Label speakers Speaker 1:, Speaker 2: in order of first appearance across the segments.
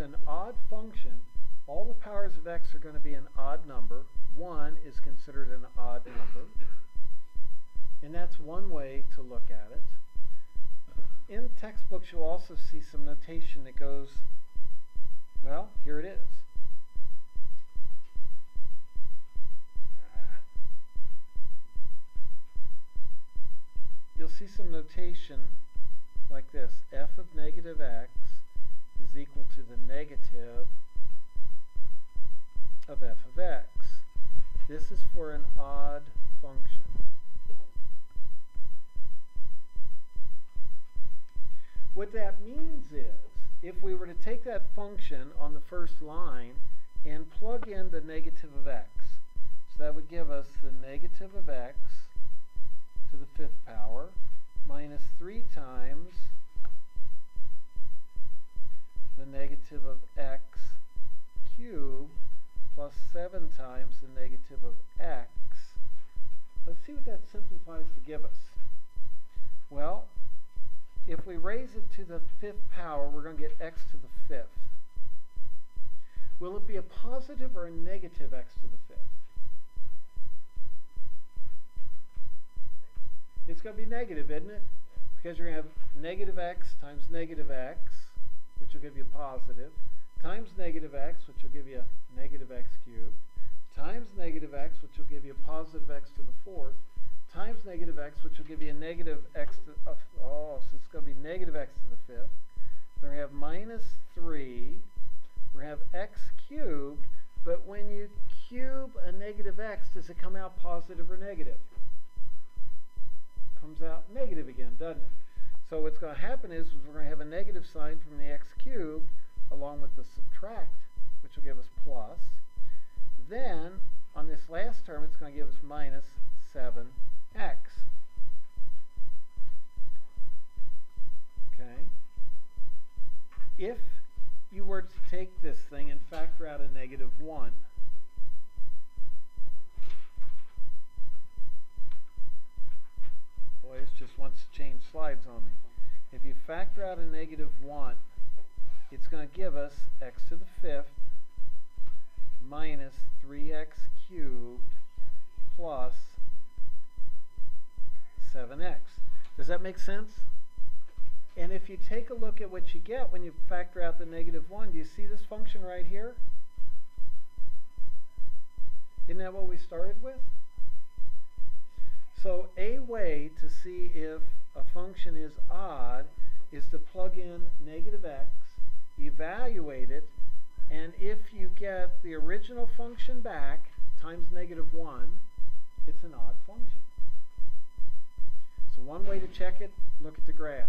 Speaker 1: an odd function, all the powers of x are going to be an odd number. 1 is considered an odd number. And that's one way to look at it. In textbooks, you'll also see some notation that goes, well, here it is. You'll see some notation like this. F of negative x is equal to the negative of f of x. This is for an odd function. What that means is, if we were to take that function on the first line and plug in the negative of x, so that would give us the negative of x to the 5th power minus 3 times the negative of x cubed plus 7 times the negative of x. Let's see what that simplifies to give us. Well, if we raise it to the 5th power, we're going to get x to the 5th. Will it be a positive or a negative x to the 5th? It's going to be negative, isn't it? Because you're going to have negative x times negative x, which will give you positive, times negative x, which will give you negative x cubed, times negative x, which will give you positive x to the 4th, times negative x, which will give you a negative x to, so it's going to be negative x to the 5th. We're going to have minus 3. We're going to have x cubed, but when you cube a negative x, does it come out positive or negative? Comes out negative again, doesn't it? So what's going to happen is we're going to have a negative sign from the x cubed along with the subtract, which will give us plus. Then on this last term, it's going to give us minus 7x. Okay? If you were to take this thing and factor out a negative 1, boy, it just wants to change slides on me. If you factor out a negative 1, it's going to give us x to the 5th minus 3x cubed plus 7x. Does that make sense? And if you take a look at what you get when you factor out the negative 1, do you see this function right here? Isn't that what we started with? So a way to see if a function is odd is to plug in negative x, evaluate it, and if you get the original function back times negative 1, it's an odd function. So one way to check it, look at the graph.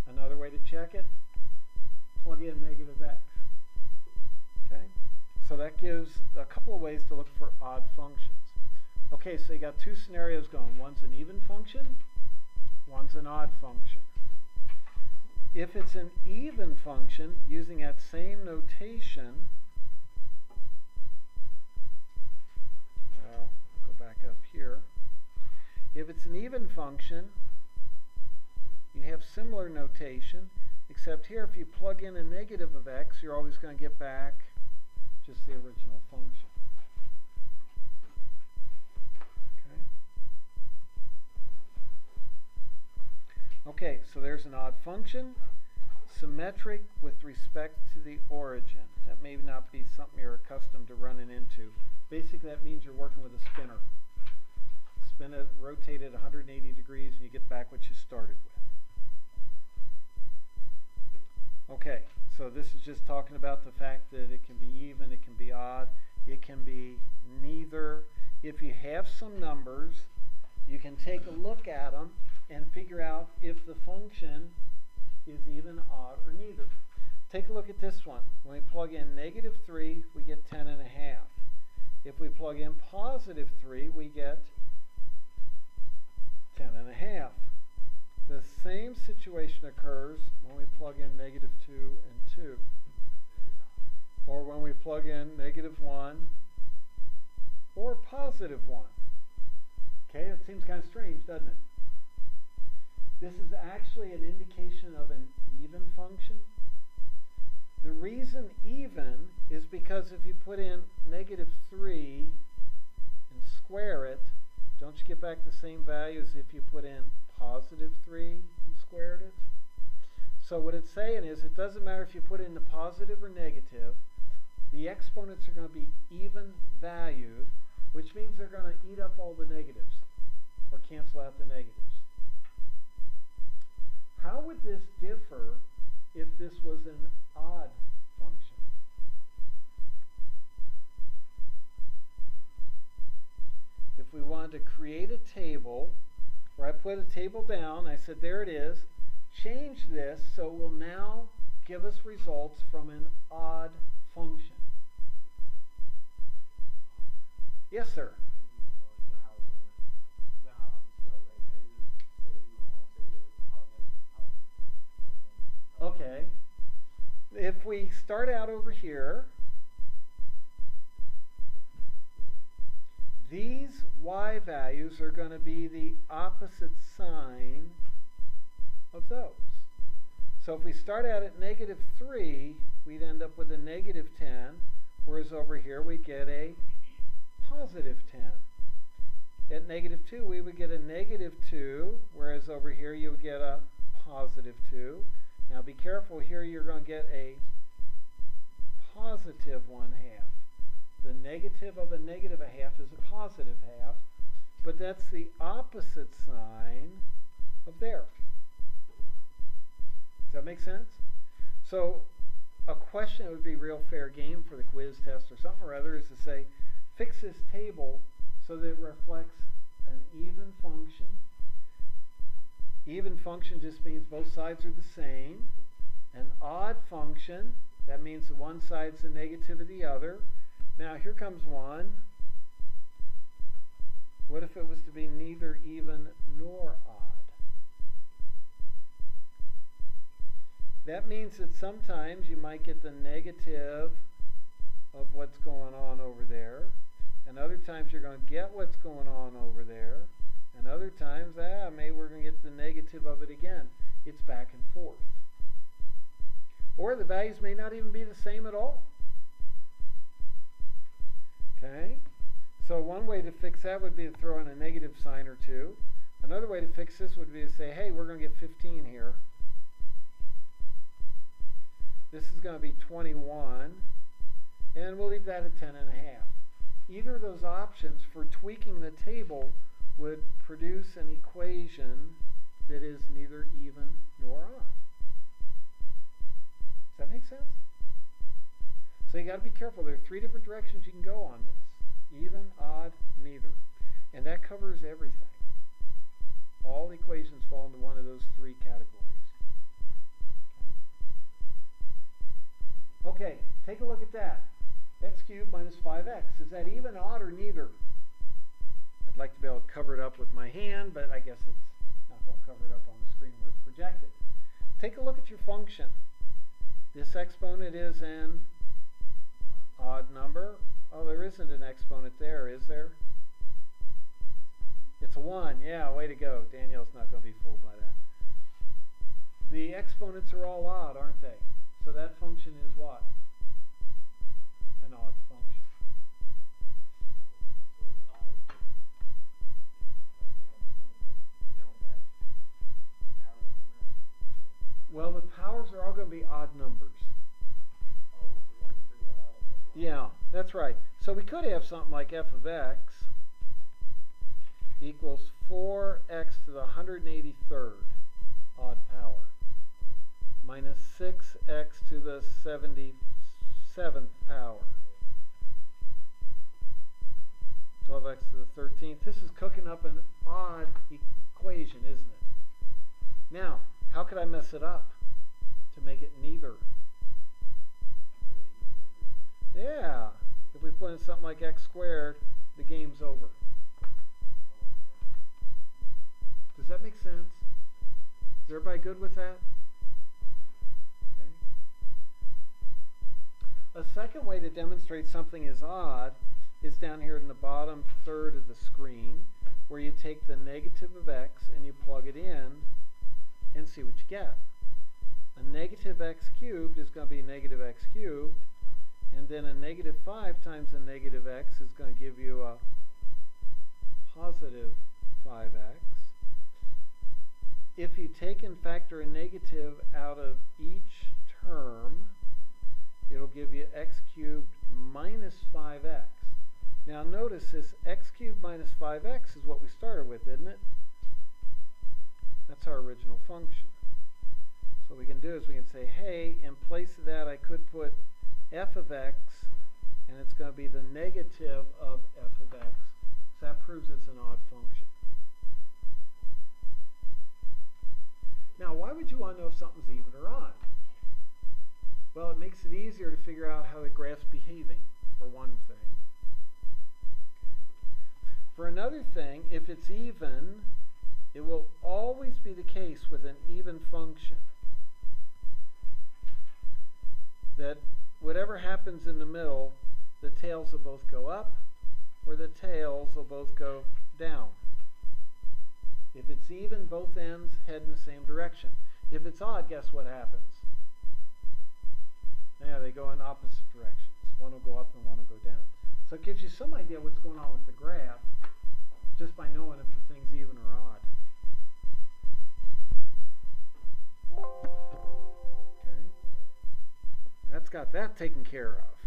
Speaker 1: Another way to check it, plug in negative x. Okay? So that gives a couple of ways to look for odd functions. Okay, so you got two scenarios going. One's an even function, one's an odd function. If it's an even function, using that same notation, well, I'll go back up here. If it's an even function, you have similar notation, except here if you plug in a negative of x, you're always going to get back just the original function. Okay, so there's an odd function, symmetric with respect to the origin. That may not be something you're accustomed to running into. Basically, that means you're working with a spinner. Spin it, rotate it 180 degrees, and you get back what you started with. Okay, so this is just talking about the fact that it can be even, it can be odd, it can be neither. If you have some numbers, you can take a look at them and figure out if the function is even, odd, or neither. Take a look at this one. When we plug in negative 3, we get 10.5. If we plug in positive 3, we get 10.5. The same situation occurs when we plug in negative 2 and 2. Or when we plug in negative 1 or positive 1. Okay, it seems kind of strange, doesn't it? This is actually an indication of an even function. The reason even is because if you put in negative 3 and square it, don't you get back the same value as if you put in positive 3 and squared it? So what it's saying is it doesn't matter if you put in the positive or negative, the exponents are going to be even valued, which means they're going to eat up all the negatives or cancel out the negatives. How would this differ if this was an odd function? If we wanted to create a table where I put a table down, I said there it is, change this so it will now give us results from an odd function. Yes, sir. Okay. If we start out over here, these y values are going to be the opposite sign of those. So if we start out at negative 3, we'd end up with a negative 10, whereas over here we'd get a positive 10. At negative 2, we would get a negative 2, whereas over here you would get a positive 2. Now be careful, here you're going to get a positive 1/2. The negative of a negative 1/2 is a positive 1/2, but that's the opposite sign of there. Does that make sense? So a question that would be real fair game for the quiz test or something or other is to say, fix this table so that it reflects an even function. Even function just means both sides are the same. An odd function, that means that one side's the negative of the other. Now here comes one. What if it was to be neither even nor odd? That means that sometimes you might get the negative of what's going on over there, and other times you're going to get what's going on over there, and other times, maybe we're going to get the negative of it again. It's back and forth. Or the values may not even be the same at all. Okay? So one way to fix that would be to throw in a negative sign or two. Another way to fix this would be to say, hey, we're going to get 15 here. This is going to be 21. And we'll leave that at 10 and a half. Either of those options for tweaking the table would produce an equation that is neither even nor odd. Does that make sense? So you got to be careful. There are 3 different directions you can go on this. Even, odd, neither. And that covers everything. All equations fall into one of those 3 categories. Okay, take a look at that. X cubed minus 5x. Is that even, odd, or neither? I'd like to be able to cover it up with my hand, but I guess it's not going to cover it up on the screen where it's projected. Take a look at your function. This exponent is an odd number. Oh, there isn't an exponent there, is there? It's a 1. Yeah, way to go. Danielle's not going to be fooled by that. The exponents are all odd, aren't they? So that function is what? An odd function. Well, the powers are all going to be odd numbers. Yeah, that's right. So we could have something like f of x equals 4x to the 183rd odd power minus 6x to the 77th power. 12x to the 13th. This is cooking up an odd equation, isn't it? Now, how could I mess it up to make it neither? Yeah. If we put in something like x squared, the game's over. Does that make sense? Is everybody good with that? Okay. A second way to demonstrate something is odd is down here in the bottom third of the screen, where you take the negative of x and you plug it in and see what you get. a negative x cubed is going to be negative x cubed, and then a negative 5 times a negative x is going to give you a positive 5x. If you take and factor a negative out of each term, it'll give you x cubed minus 5x. Now notice this x cubed minus 5x is what we started with, isn't it? That's our original function. So what we can do is we can say, hey, in place of that I could put f of x, and it's going to be the negative of f of x. So that proves it's an odd function. Now, why would you want to know if something's even or odd? Well, it makes it easier to figure out how the graph's behaving, for one thing. Okay. For another thing, if it's even, it will always be the case with an even function that whatever happens in the middle, the tails will both go up or the tails will both go down. If it's even, both ends head in the same direction. If it's odd, guess what happens? Yeah, they go in opposite directions. One will go up and one will go down. So it gives you some idea what's going on with the graph just by knowing if the thing's even or odd. Okay. That's got that taken care of.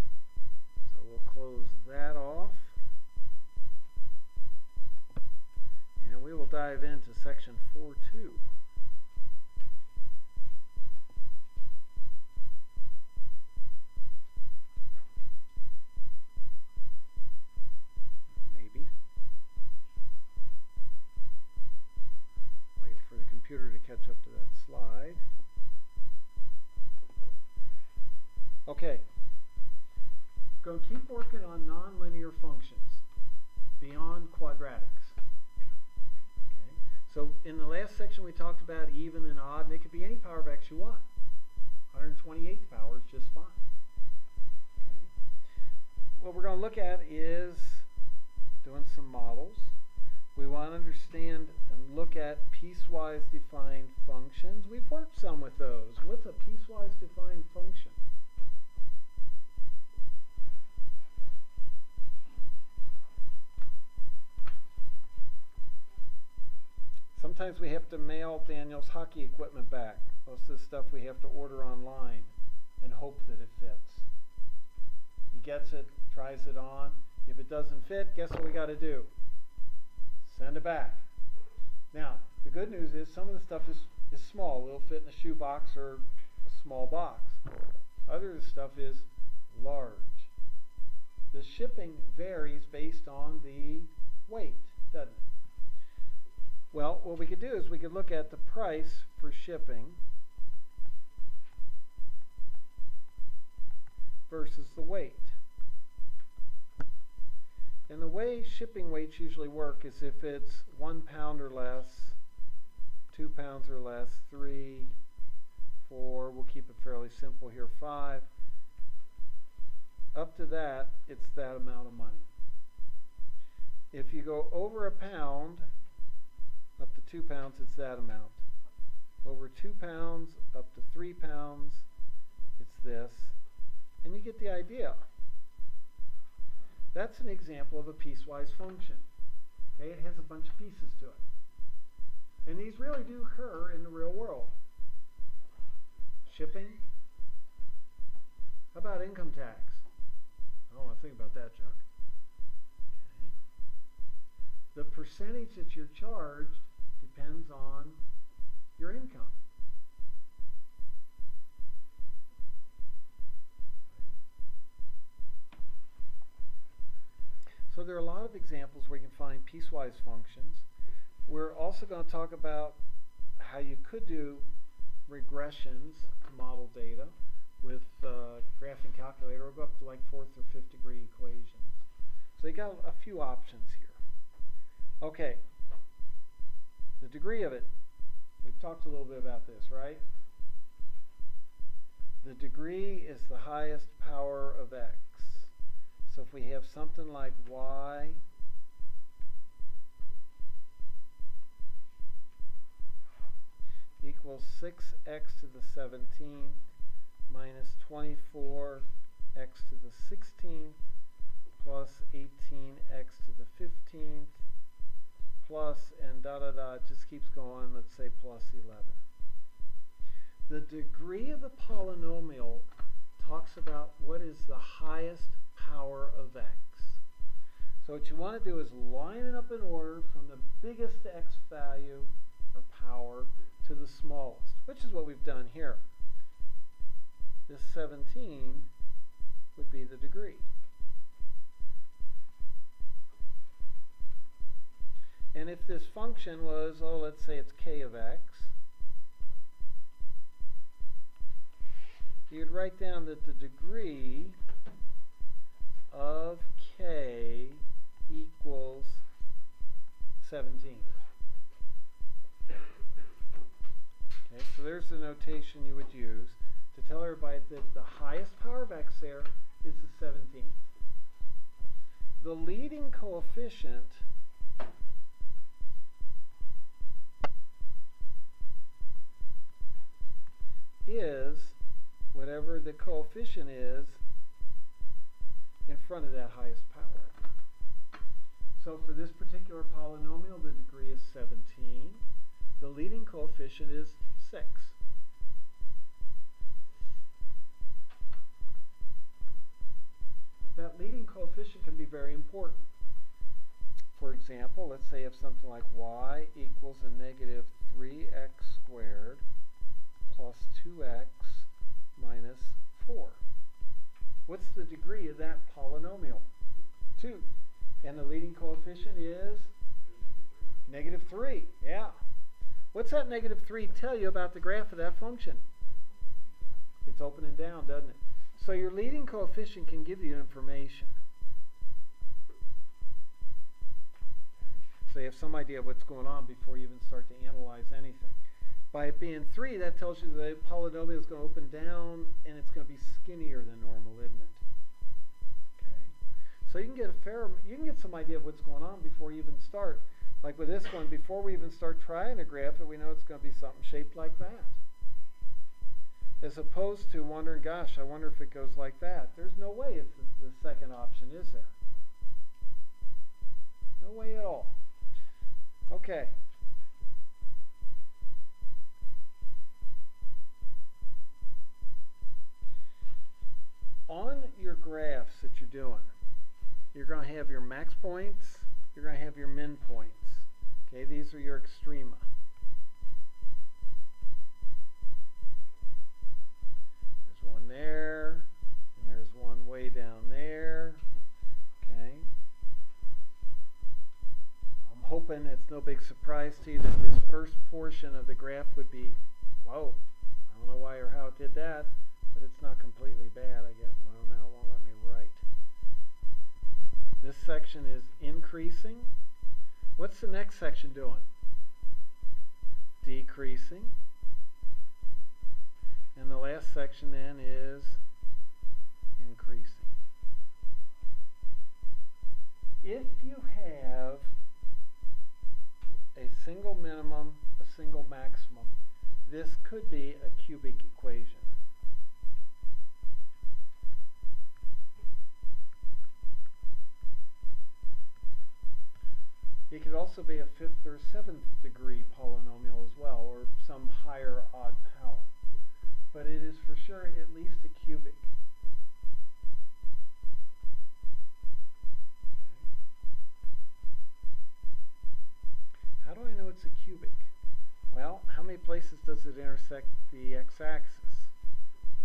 Speaker 1: So we'll close that off. And we will dive into section 4.2. Maybe. Wait for the computer to catch up to that slide. Okay. Go keep working on nonlinear functions beyond quadratics. Okay. So in the last section we talked about even and odd, and it could be any power of x you want. 128th power is just fine. Okay. What we're going to look at is doing some models. We want to understand and look at piecewise defined functions. We've worked some with those. What's a piecewise defined function? Sometimes we have to mail Daniel's hockey equipment back. Most of the stuff we have to order online and hope that it fits. He gets it, tries it on. If it doesn't fit, guess what we got to do? Send it back. Now, the good news is some of the stuff is small. It'll fit in a shoebox or a small box. Other stuff is large. The shipping varies based on the weight, doesn't it? Well, what we could do is we could look at the price for shipping versus the weight. And the way shipping weights usually work is if it's 1 pound or less, 2 pounds or less, 3, 4, we'll keep it fairly simple here, 5. Up to that, it's that amount of money. If you go over a pound, up to 2 pounds, it's that amount. Over 2 pounds, up to 3 pounds, it's this. And you get the idea. That's an example of a piecewise function. Okay, it has a bunch of pieces to it. And these really do occur in the real world. Shipping. How about income tax? I don't want to think about that, Chuck. Okay. The percentage that you're charged depends on your income. So there are a lot of examples where you can find piecewise functions. We're also going to talk about how you could do regressions to model data with graphing calculator. We'll go up to like 4th or 5th degree equations. So you got a few options here. Okay, the degree of it, we've talked a little bit about this, right? The degree is the highest power of x. So if we have something like y equals 6x to the 17th minus 24x to the 16th plus 18x to the 15th plus, and it just keeps going, let's say plus 11. The degree of the polynomial talks about what is the highest power of x. So what you want to do is line it up in order from the biggest x value or power to the smallest, which is what we've done here. This 17 would be the degree. And if this function was, let's say it's k of x, you'd write down that the degree of k equals 17. Okay, so there's the notation you would use to tell everybody that the highest power of x there is the 17th. The leading coefficient is whatever the coefficient is in front of that highest power. So for this particular polynomial, the degree is 17. The leading coefficient is 6. That leading coefficient can be very important. For example, let's say if something like y equals a negative 3x squared plus 2x minus 4. What's the degree of that polynomial? 2. And the leading coefficient is? Negative 3. Yeah. What's that negative 3 tell you about the graph of that function? It's open and down, doesn't it? So your leading coefficient can give you information. So you have some idea of what's going on before you even start to analyze anything. By it being 3, that tells you the polynomial is going to open down and it's going to be skinnier than normal, isn't it? Okay. So you can get some idea of what's going on before you even start. Like with this one, before we even start trying to graph it, we know it's going to be something shaped like that. As opposed to wondering, gosh, I wonder if it goes like that. There's no way it's the second option, is there? No way at all. Okay. On your graphs that you're doing, you're going to have your max points, you're going to have your min points. Okay, these are your extrema. There's one there, and there's one way down there. Okay. I'm hoping it's no big surprise to you that this first portion of the graph would be, whoa, I don't know why or how it did that, but it's not completely bad. I guess, well, now it won't let me write. This section is increasing. What's the next section doing? Decreasing. And the last section then is increasing. If you have a single minimum, a single maximum, this could be a cubic equation. It could also be a 5th or 7th degree polynomial as well, or some higher odd power. But it is for sure at least a cubic. Okay. How do I know it's a cubic? Well, how many places does it intersect the x-axis?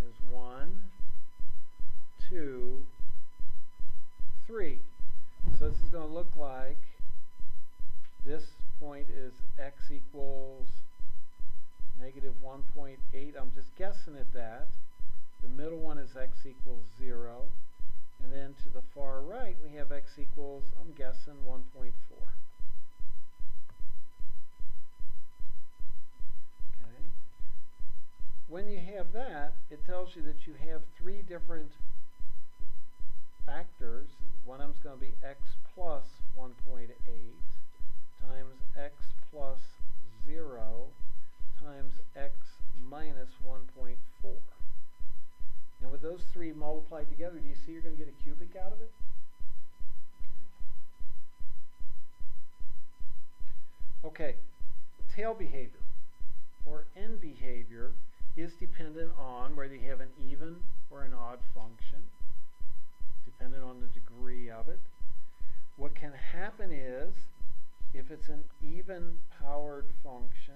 Speaker 1: There's 1, 2, 3. So this is going to look like this point is x equals negative 1.8. I'm just guessing at that. The middle one is x equals 0. And then to the far right, we have x equals, I'm guessing, 1.4. Okay. When you have that, it tells you that you have 3 different factors. One of them is going to be x plus 1.8. Times x plus 0 times x minus 1.4. And with those three multiplied together, do you see you're going to get a cubic out of it? Okay, tail behavior or end behavior is dependent on whether you have an even or an odd function, dependent on the degree of it. What can happen is, if it's an even powered function,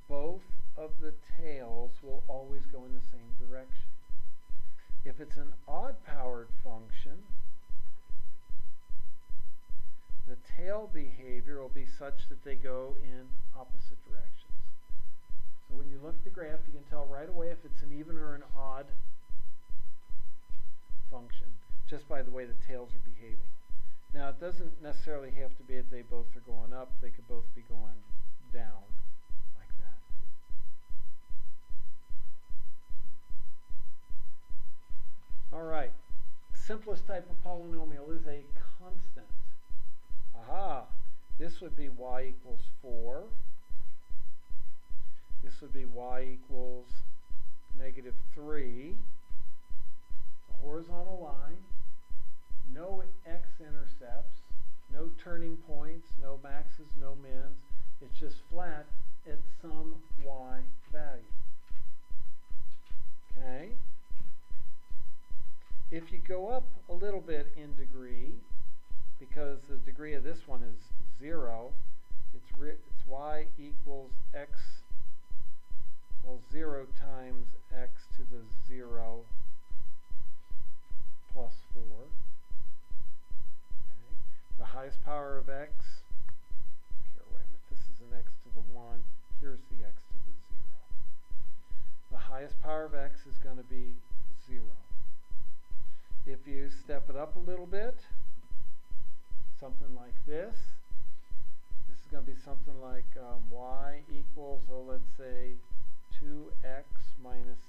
Speaker 1: both of the tails will always go in the same direction. If it's an odd powered function, the tail behavior will be such that they go in opposite directions. So when you look at the graph, you can tell right away if it's an even or an odd function, just by the way the tails are behaving. Now, it doesn't necessarily have to be that they both are going up. They could both be going down, like that. All right. Simplest type of polynomial is a constant. Aha! This would be y equals 4. This would be y equals negative 3. A horizontal line. No x-intercepts. No turning points. No maxes. No mins. It's just flat at some y value. Okay? If you go up a little bit in degree, because the degree of this one is 0, it's y equals x, well, 0 times x to the 0 plus 4. Okay. The highest power of x, here, wait a minute, this is an x to the 1, here's the x to the 0. The highest power of x is going to be 0. If you step it up a little bit, something like this. This is going to be something like y equals, let's say, 2x minus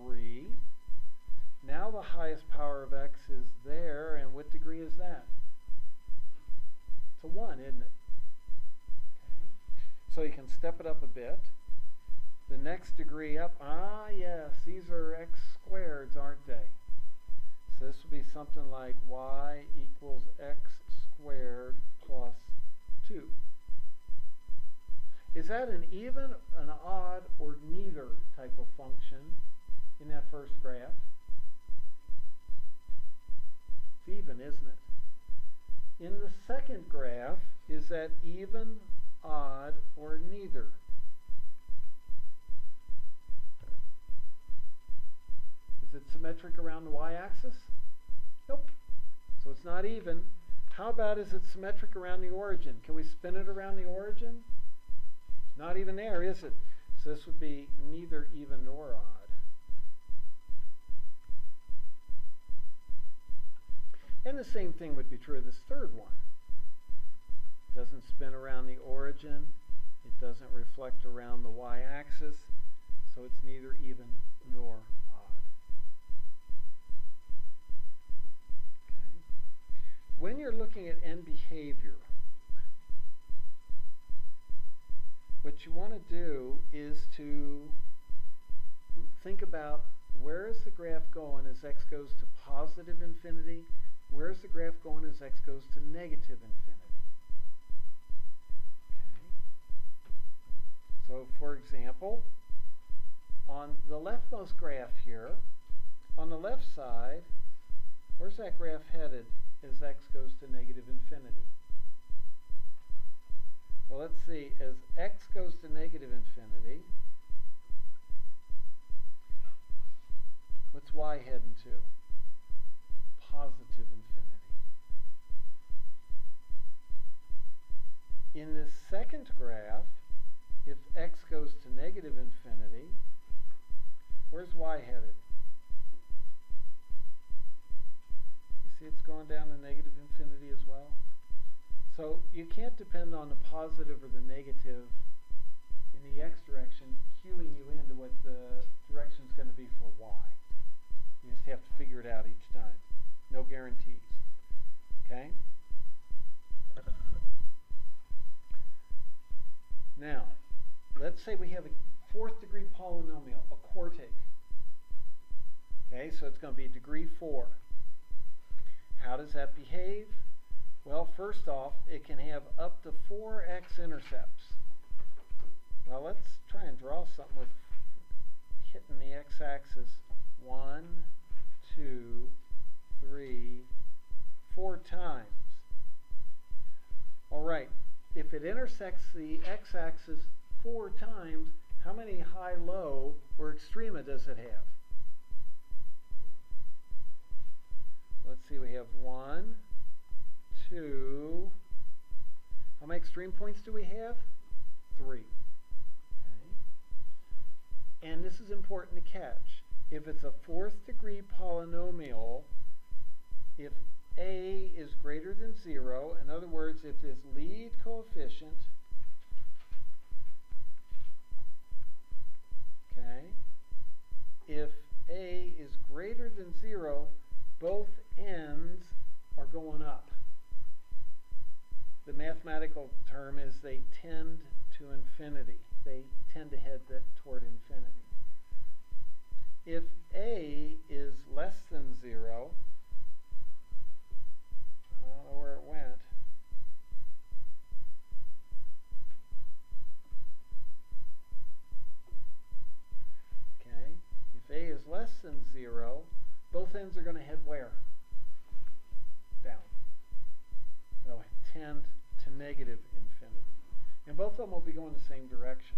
Speaker 1: 3. Now the highest power of x is there, and what degree is that? It's a 1, isn't it? Okay. So you can step it up a bit. The next degree up, yes, these are x squareds, aren't they? So this would be something like y equals x squared plus 2. Is that an even, an odd, or neither type of function in that first graph? It's even, isn't it? In the second graph, is that even, odd, or neither? Is it symmetric around the y-axis? Nope. So it's not even. How about is it symmetric around the origin? Can we spin it around the origin? It's not even there, is it? So this would be neither even nor odd. And the same thing would be true of this third one. It doesn't spin around the origin. It doesn't reflect around the y-axis. So it's neither even nor odd. Okay. When you're looking at end behavior, what you want to do is to think about where is the graph going as x goes to positive infinity? Where is the graph going as x goes to negative infinity? Okay. So, for example, on the leftmost graph here, on the left side, where's that graph headed as x goes to negative infinity? Well, let's see. As x goes to negative infinity, what's y heading to? Positive infinity. In this second graph, if x goes to negative infinity, where's y headed? You see it's going down to negative infinity as well? So you can't depend on the positive or the negative in the x direction cueing you into what the direction is going to be for y. You just have to figure it out each time. No guarantees. Okay? Now, let's let's say we have a fourth degree polynomial, a quartic. Okay, so it's going to be degree 4. How does that behave? Well, first off, it can have up to 4 x-intercepts. Well, let's try and draw something with hitting the x-axis 1, 2, 3, 4 times. All right, if it intersects the x-axis 4 times, how many high, low, or extrema does it have? Let's see, we have 1, 2, how many extreme points do we have? 3. Okay. And this is important to catch. If it's a fourth degree polynomial, if a is greater than 0, in other words, if this lead coefficient, okay, if a is greater than 0, both ends are going up. The mathematical term is they tend to infinity. They tend to head toward infinity. If a is less than 0, I don't know where it went. Okay, if a is less than 0, both ends are going to head where? Down. They'll tend to negative infinity. And both of them will be going the same direction.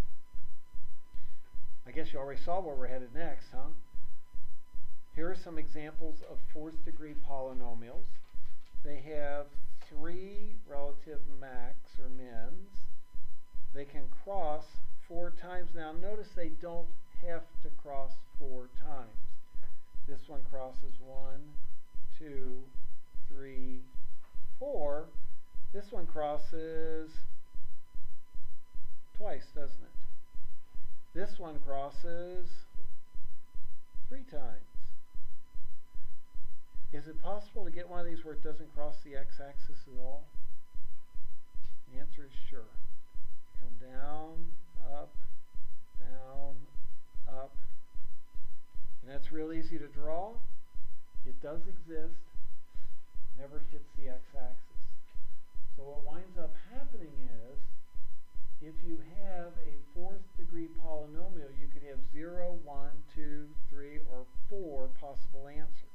Speaker 1: I guess you already saw where we're headed next, huh? Here are some examples of fourth degree polynomials. They have 3 relative max or mins. They can cross 4 times. Now notice they don't have to cross 4 times. This one crosses 1, 2, 3, 4. This one crosses twice, doesn't it? This one crosses 3 times. Is it possible to get one of these where it doesn't cross the x-axis at all? The answer is sure. Come down, up, and that's real easy to draw. It does exist, never hits the x-axis. So what winds up happening is, if you have a fourth degree polynomial, you could have 0, 1, 2, 3, or 4 possible answers.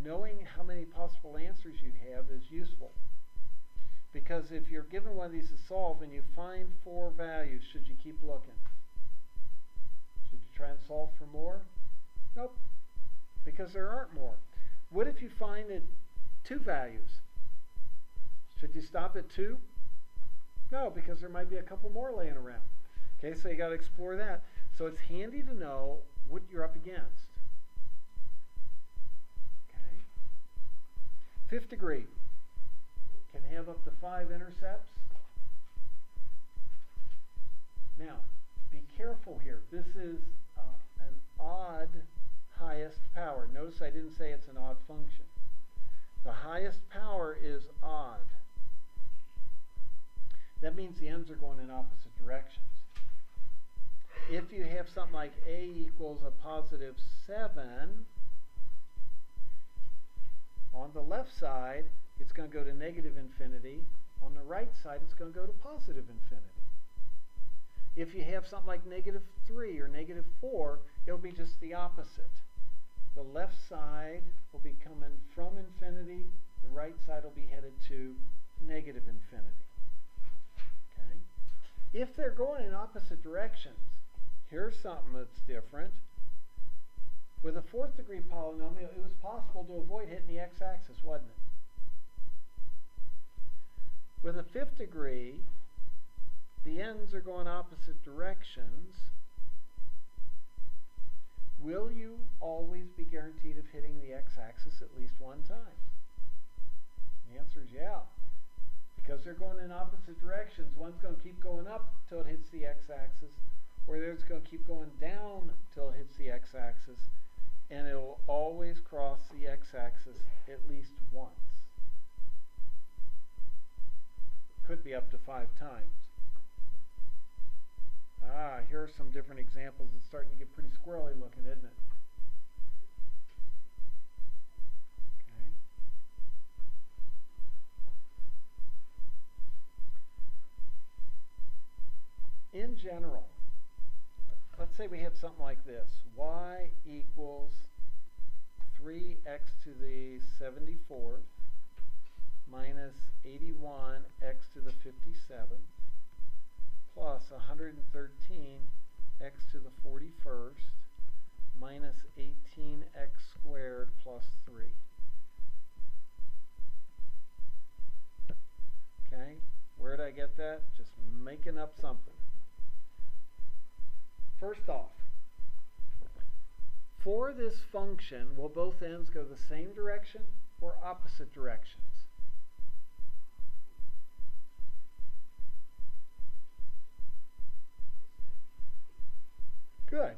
Speaker 1: Knowing how many possible answers you have is useful, because if you're given one of these to solve and you find 4 values, should you keep looking? Should you try and solve for more? Nope, because there aren't more. What if you find 2 values? Should you stop at 2? No, because there might be a couple more laying around. Okay, so you got to explore that. So it's handy to know what you're up against. Okay. Fifth degree can have up to 5 intercepts. Now, be careful here. This is an odd highest power. Notice I didn't say it's an odd function. The highest power is odd. That means the ends are going in opposite directions. If you have something like a equals a positive 7, on the left side, it's going to go to negative infinity. On the right side, it's going to go to positive infinity. If you have something like negative 3 or negative 4, it'll be just the opposite. The left side will be coming from infinity. The right side will be headed to negative infinity. Okay? If they're going in opposite directions, here's something that's different. With a fourth degree polynomial, it was possible to avoid hitting the x-axis, wasn't it? With a fifth degree, the ends are going opposite directions. Will you always be guaranteed of hitting the x-axis at least one time? The answer is yeah. Because they're going in opposite directions, one's going to keep going up till it hits the x-axis, or the other's going to keep going down till it hits the x-axis, and it will always cross the x-axis at least once. Could be up to 5 times. Here are some different examples. It's starting to get pretty squirrely looking, isn't it? Okay. In general, let's say we had something like this. Y equals 3x to the 74th minus 81x to the 57th plus 113x to the 41st minus 18x squared plus 3. Okay, where did I get that? Just making up something. First off, for this function, will both ends go the same direction or opposite directions? Good.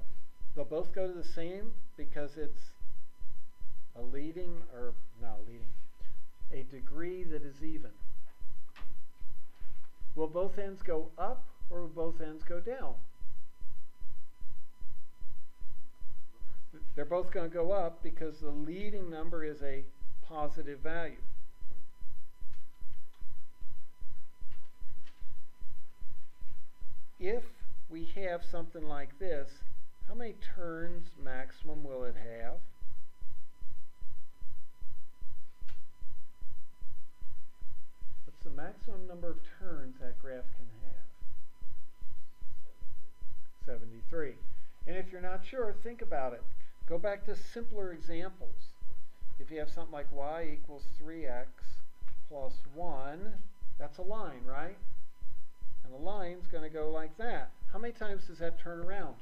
Speaker 1: They'll both go to the same because it's a leading, or not leading, a degree that is even. Will both ends go up or will both ends go down? They're both going to go up because the leading number is a positive value. If we have something like this, how many turns maximum will it have? What's the maximum number of turns that graph can have? 73. And if you're not sure, think about it. Go back to simpler examples. If you have something like y equals 3x plus 1, that's a line, right? And the line's going to go like that. How many times does that turn around?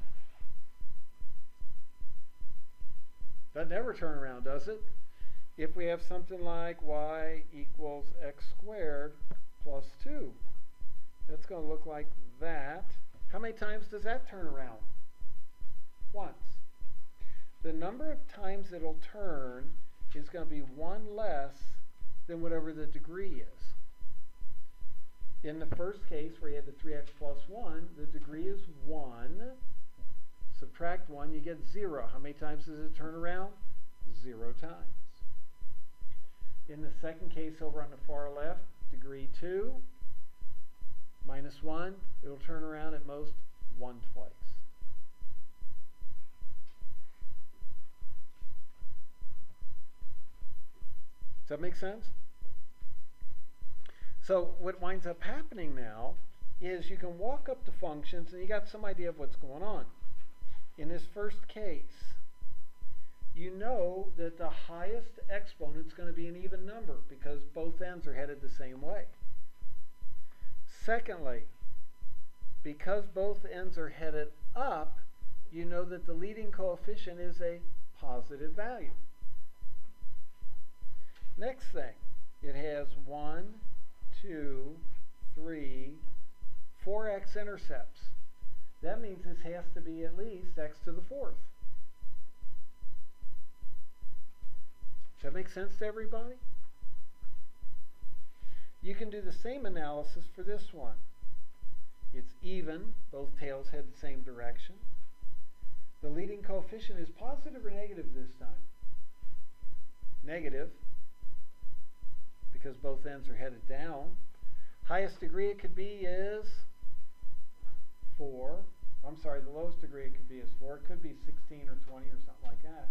Speaker 1: That never turn around, does it? If we have something like y equals x squared plus 2, that's going to look like that. How many times does that turn around? Once. The number of times it'll turn is going to be one less than whatever the degree is. In the first case, where you had the 3x plus 1, the degree is 1. Subtract 1, you get 0. How many times does it turn around? 0 times. In the second case over on the far left, degree 2 minus 1, it'll turn around at most 1 twice. Does that make sense? So what winds up happening now is you can walk up to functions and you got some idea of what's going on. In this first case, you know that the highest exponent is going to be an even number because both ends are headed the same way. Secondly, because both ends are headed up, you know that the leading coefficient is a positive value. Next thing, it has 1, 2, 3, 4x intercepts. That means this has to be at least x to the 4th. Does that make sense to everybody? You can do the same analysis for this one. It's even, both tails head the same direction. The leading coefficient is positive or negative this time? Negative, because both ends are headed down. Highest degree it could be is 4. I'm sorry, the lowest degree it could be is 4. It could be 16 or 20 or something like that.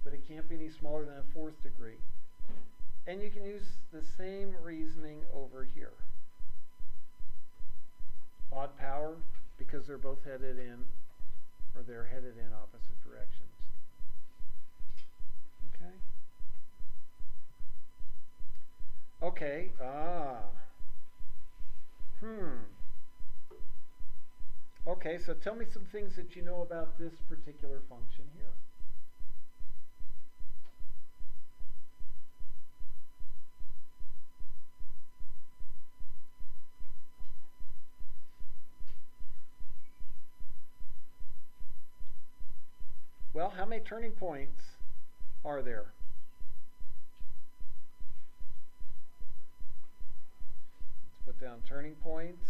Speaker 1: But it can't be any smaller than a 4th degree. And you can use the same reasoning over here. Odd power, because they're both headed in, or they're headed in opposite directions. Okay? Okay, Okay, so tell me some things that you know about this particular function here. Well, how many turning points are there? Let's put down turning points.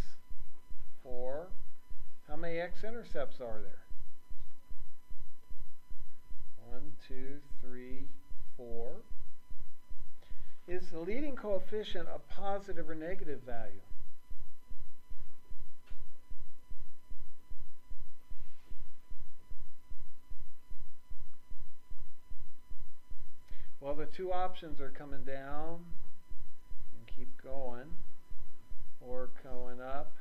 Speaker 1: 4. How many x-intercepts are there? 1, 2, 3, 4. Is the leading coefficient a positive or negative value? Well, the two options are coming down and keep going, or going up,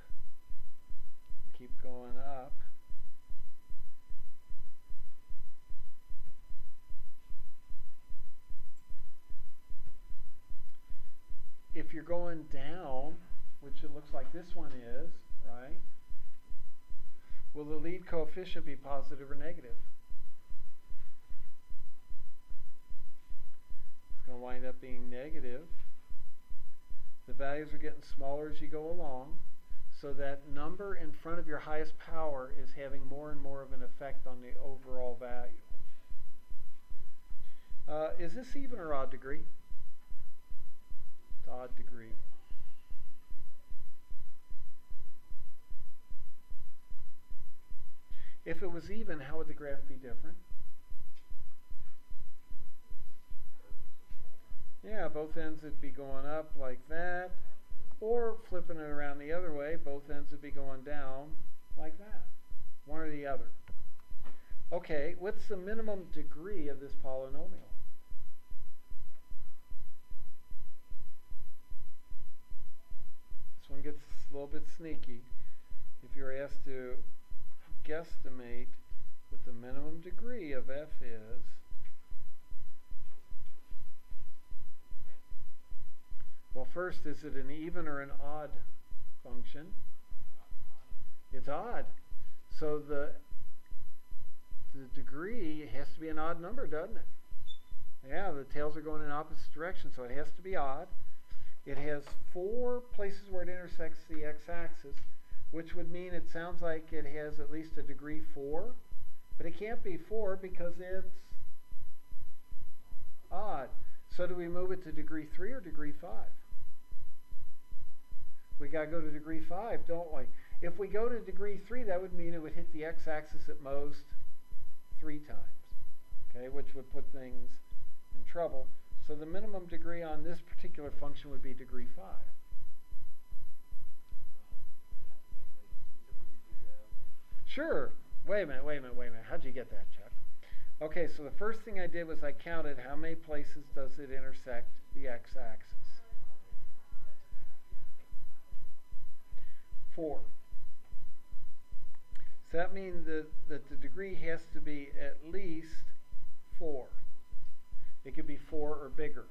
Speaker 1: keep going up. If you're going down, which it looks like this one is, right? Will the lead coefficient be positive or negative? It's going to wind up being negative. The values are getting smaller as you go along, so that number in front of your highest power is having more and more of an effect on the overall value. Is this even or odd degree? It's odd degree. If it was even, how would the graph be different? Yeah, both ends would be going up like that, or flipping it around the other way, both ends would be going down like that. One or the other. Okay, what's the minimum degree of this polynomial? This one gets a little bit sneaky. If you're asked to guesstimate what the minimum degree of f is, well, first, is it an even or an odd function? It's odd. So the degree has to be an odd number, doesn't it? Yeah, the tails are going in opposite directions, so it has to be odd. It has 4 places where it intersects the x-axis, which would mean it sounds like it has at least a degree 4, but it can't be 4 because it's odd. So do we move it to degree 3 or degree 5? We got to go to degree 5, don't we? If we go to degree 3, that would mean it would hit the x-axis at most 3 times, okay, which would put things in trouble. So the minimum degree on this particular function would be degree 5. Sure. Wait a minute. How'd you get that, Chuck? Okay, so the first thing I did was I counted how many places does it intersect the x-axis. 4. So that means that the degree has to be at least 4. It could be 4 or bigger.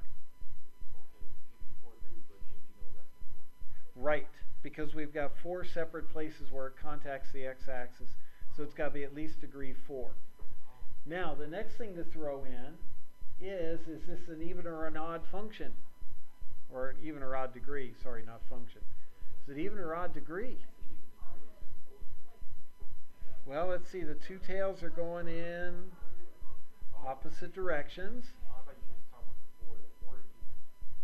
Speaker 1: Right, because we've got 4 separate places where it contacts the x-axis, so it's got to be at least degree 4. Now, the next thing to throw in is this an even or an odd function? Or even or odd degree, sorry, not function. Is it even or odd degree? Well, let's see, the 2 tails are going in opposite directions.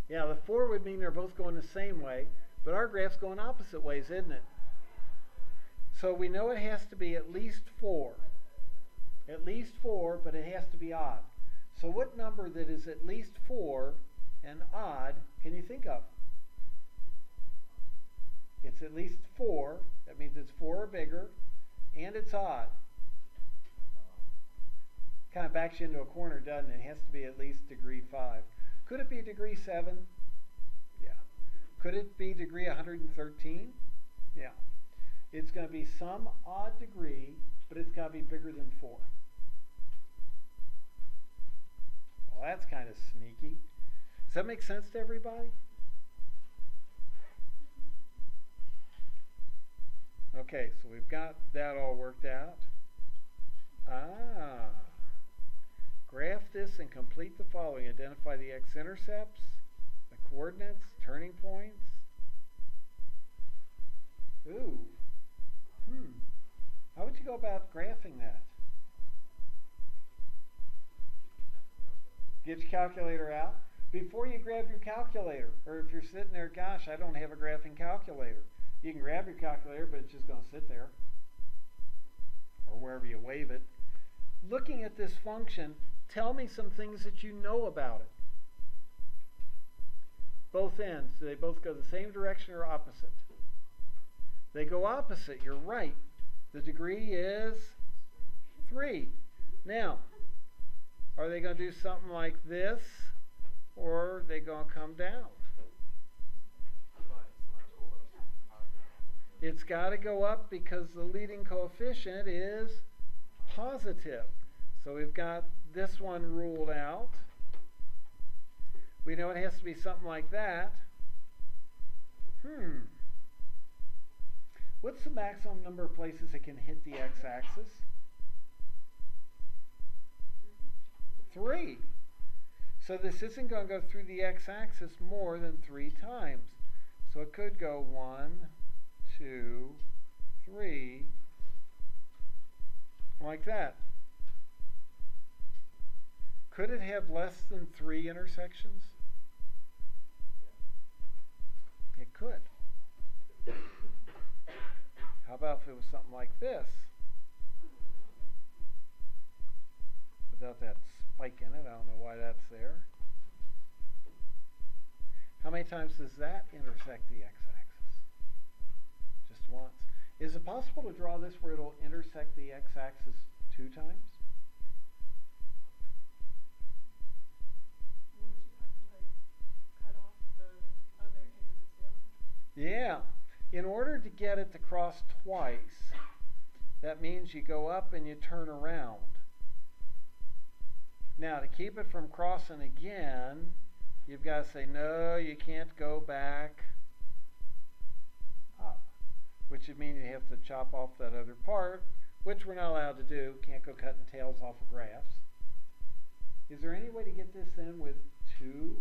Speaker 1: Yeah, the 4 would mean they're both going the same way, but our graph's going opposite ways, isn't it? So we know it has to be at least 4. At least 4, but it has to be odd. So what number that is at least 4 and odd can you think of? It's at least 4. That means it's 4 or bigger, and it's odd. Kind of backs you into a corner, doesn't it? It has to be at least degree 5. Could it be degree 7? Yeah. Could it be degree 113? Yeah. It's going to be some odd degree, but it's got to be bigger than 4. Well, that's kind of sneaky. Does that make sense to everybody? Okay, so we've got that all worked out. Graph this and complete the following. Identify the x-intercepts, the coordinates, turning points. Ooh. How would you go about graphing that? Get your calculator out. Before you grab your calculator, or if you're sitting there, gosh, I don't have a graphing calculator. You can grab your calculator, but it's just going to sit there. or wherever you wave it. Looking at this function, tell me some things that you know about it. Both ends, do they both go the same direction or opposite? They go opposite, you're right. The degree is 3. Now, are they going to do something like this, or are they going to come down? It's got to go up because the leading coefficient is positive. So we've got this one ruled out. We know it has to be something like that. What's the maximum number of places it can hit the x-axis? 3. So this isn't going to go through the x-axis more than 3 times. So it could go 1, 2, 3, like that. Could it have less than 3 intersections? It could. How about if it was something like this? Without that spike in it, I don't know why that's there. How many times does that intersect the x-axis? Just once. Is it possible to draw this where it'll intersect the x-axis 2 times?
Speaker 2: Wouldn't you have to cut off the other end of the tail?
Speaker 1: Yeah. In order to get it to cross twice, that means you go up and you turn around. Now, to keep it from crossing again, you've got to say, no, you can't go back up, which would mean you have to chop off that other part, which we're not allowed to do. Can't go cutting tails off of graphs. Is there any way to get this in with 2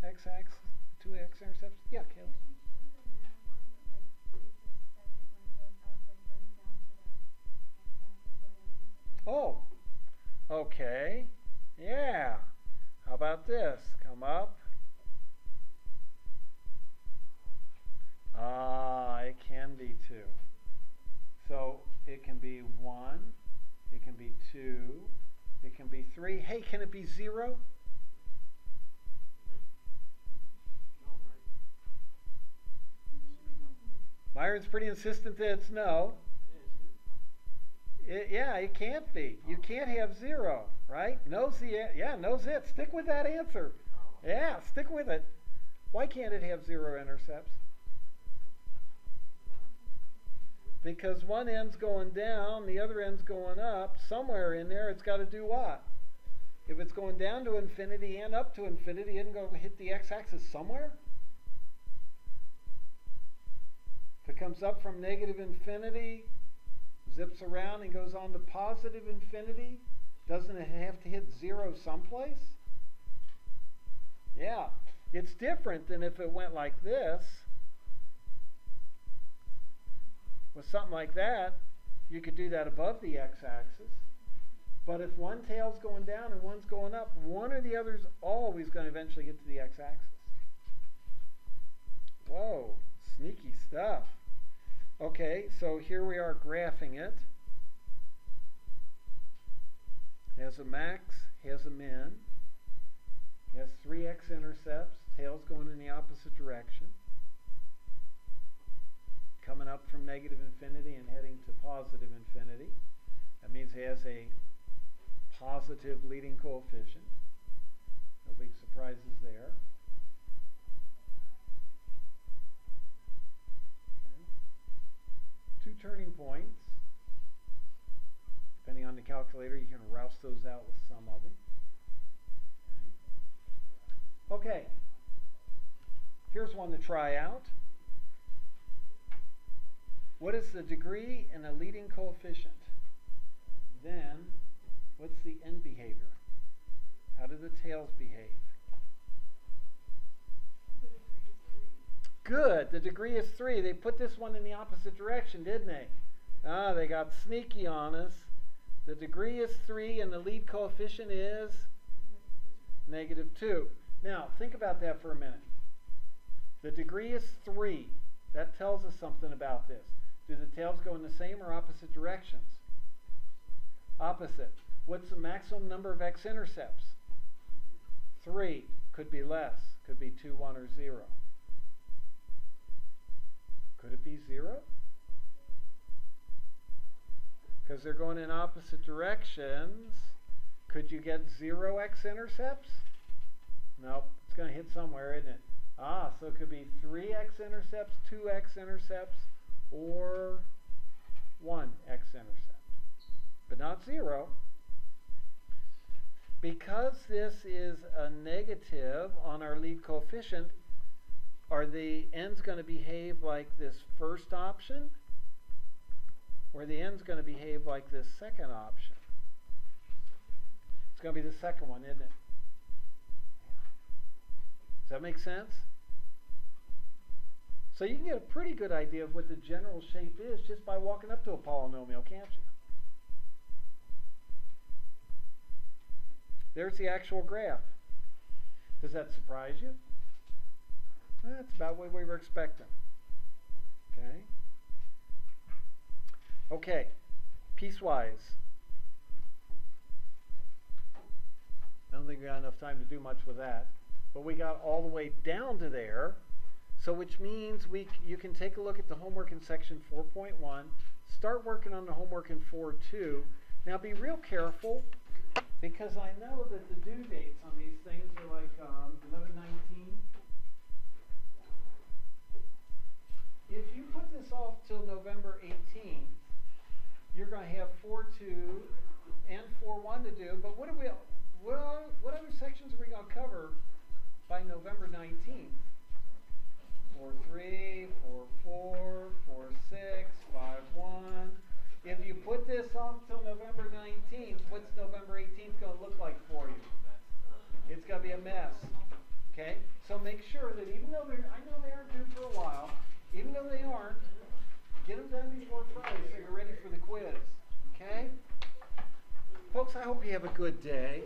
Speaker 1: x-axis, 2 x-intercepts? Yeah, Caleb. Oh, okay. Yeah. How about this? Come up. It can be 2. So it can be 1, it can be 2, it can be 3. Hey, can it be 0? Myron's pretty insistent that it's no. Yeah, it can't be. You can't have 0, right? No's it. Stick with that answer. Yeah, stick with it. Why can't it have 0 intercepts? Because one end's going down, the other end's going up. Somewhere in there, it's got to do what? If it's going down to infinity and up to infinity, isn't going to hit the x-axis somewhere? If it comes up from negative infinity, zips around and goes on to positive infinity, doesn't it have to hit 0 someplace? Yeah, it's different than if it went like this. With something like that, you could do that above the x-axis. But if one tail's going down and one's going up, one or the other's always going to eventually get to the x-axis. Whoa, sneaky stuff. Okay, so here we are graphing it. Has a max, has a min. Has 3 x-intercepts, tails going in the opposite direction. Coming up from negative infinity and heading to positive infinity. That means it has a positive leading coefficient. No big surprises there. Okay. 2 turning points. Depending on the calculator, you can rouse those out with some of them. Okay. Here's one to try out. What is the degree in a leading coefficient? Then, what's the end behavior? How do the tails behave?
Speaker 2: The degree is 3.
Speaker 1: Good. The degree is 3. They put this one in the opposite direction, didn't they? They got sneaky on us. The degree is 3 and the lead coefficient is -2. Now, think about that for a minute. The degree is 3. That tells us something about this. Do the tails go in the same or opposite directions? Opposite. What's the maximum number of x-intercepts? 3. Could be less. Could be 2, 1, or 0. Could it be 0? Because they're going in opposite directions. Could you get 0 x-intercepts? Nope. It's going to hit somewhere, isn't it? So it could be 3 x-intercepts, 2 x-intercepts, or 1 x-intercept. But not 0. Because this is a negative on our lead coefficient, are the ends going to behave like this first option? Or the end's going to behave like this second option? It's going to be the second one, isn't it? Does that make sense? So you can get a pretty good idea of what the general shape is just by walking up to a polynomial, can't you? There's the actual graph. Does that surprise you? That's about what we were expecting. Okay. Okay, piecewise. I don't think we got enough time to do much with that. But we got all the way down to there. So which means you can take a look at the homework in section 4.1. Start working on the homework in 4.2. Now be real careful, because I know that the due dates on these things are like 11/19. If you put this off till November 18th, you're going to have 4.2 and 4.1 to do. But what other sections are we going to cover by November 19th? 4.3, 4.4, 4.6, 5.1. If you put this off till November 19th, what's November 18th going to look like for you? It's going to be a mess. Okay? So make sure that even though I know they aren't due for a while, even though they aren't, get them done before Friday so you're ready for the quiz. Okay? Folks, I hope you have a good day.